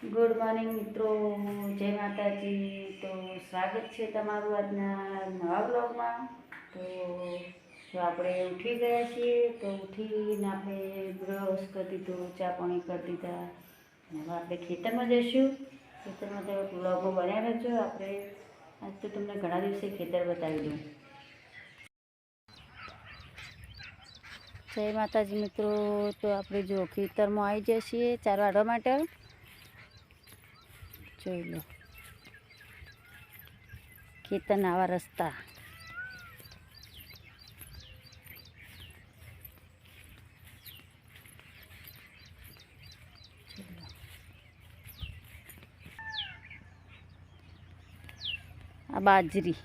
Good morning મિત્રો, જય માતાજી. તો સ્વાગત છે તમારું આજના નવા બ્લોગમાં. તો આપણે ઉઠી ગયા છીએ. તો ઉઠીને આપણે બ્રશ કરી દીધું, ચા પાણી કરી દીધા. હવે આપણે ખેતરમાં જઈશું. ખેતરમાં તો બ્લોગો બન્યા રહેજો. આપણે આજ તો તમને ઘણા દિવસે ખેતર બતાવી દઉં. જય માતાજી મિત્રો. તો આપણે જો ખેતરમાં આવી જઈએ છીએ ચાર વાળવા માટે. જોઈ લો ખેતરના આવા રસ્તા. આ બાજરી.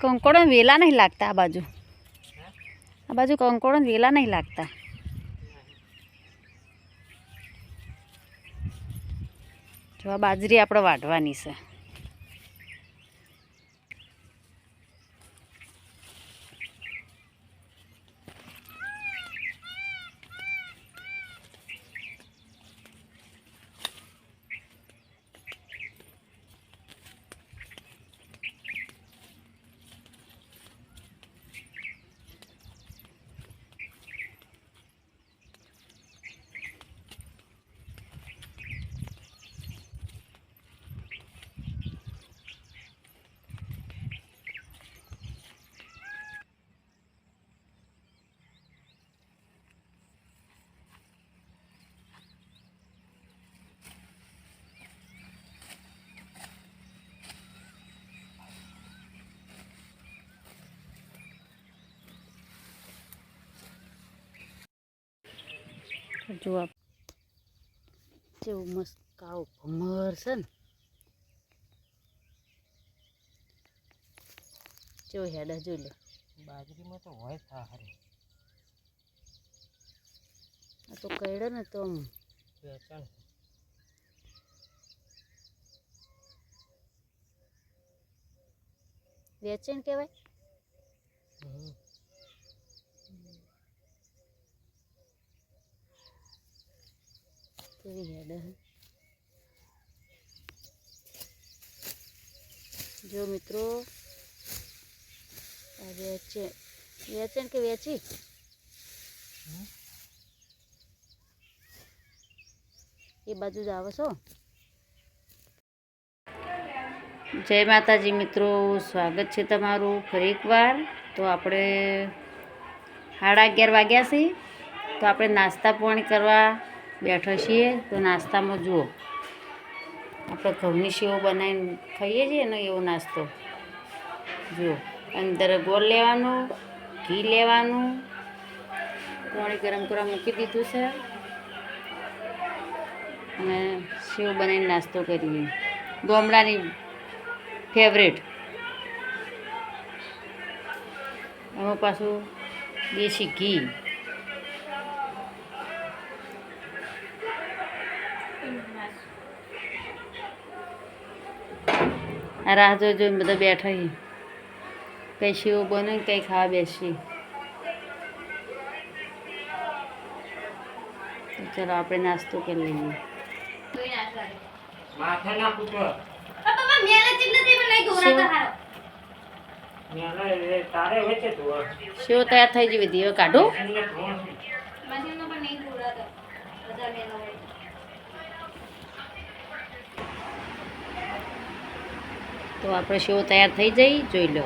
કંકોડો વેલા નહીં લાગતા. આ બાજુ કંકોડો વેલા નહીં લાગતા. જો આ બાજરી આપણે વાઢવાની છે. જો જેવું મસ્ત કાળું ભમર છે ને, જો હેડા જોઈ લો. બાજરીમાં તો હોય સારી. આ તો કઈડે ને તો વેચાણ વેચણ કહેવાય. કેવી હેડ જો મિત્રો. આ વેચણ કે વેચી એ બાજુ જ આવો છો. જય માતાજી મિત્રો, સ્વાગત છે તમારું ફરી એકવાર. તો આપણે 11:30 વાગ્યા છે. તો આપણે નાસ્તા પાણી કરવા બેઠા છીએ. તો નાસ્તામાં જુઓ આપણે ઘઉંની સેવ બનાવીને ખાઈએ છીએ ને, એવો નાસ્તો જુઓ. અંદર ગોળ લેવાનું, ઘી લેવાનું, પાણી ગરમ કરવા મૂકી દીધું છે અને સેવ બનાવીને નાસ્તો કરીએ. ગામડાની ફેવરેટ. એમાં પાછું દેશી ઘી. આ રાહ જોઈને બધા બેઠા છીએ. કંઈ સેવ બને કંઈ ખાવા બેસી. તો ચાલો આપણે નાસ્તો કરી લઈએ. સેવ તૈયાર થઈ જવી હતી. હવે કાઢું. તો આપણે સેવ તૈયાર થઈ જઈ જોઈ લો.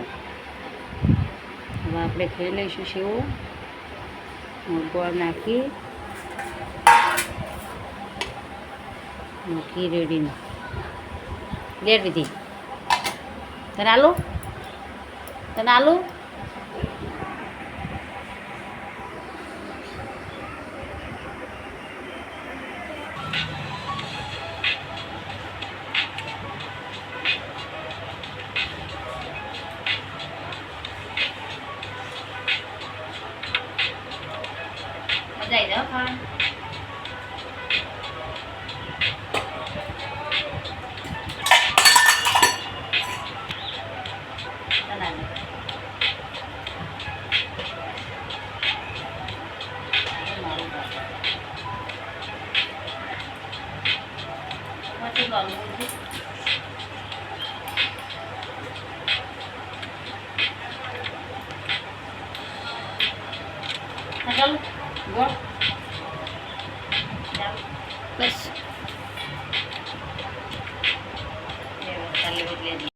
હવે આપણે ખાઈ લઈશું સેવ. ગોળ નાખી ઘી રેડીને લેટ વિધિ. તને આલું. ચાલો ગોળ ચાલો બસ ચાલે એટલે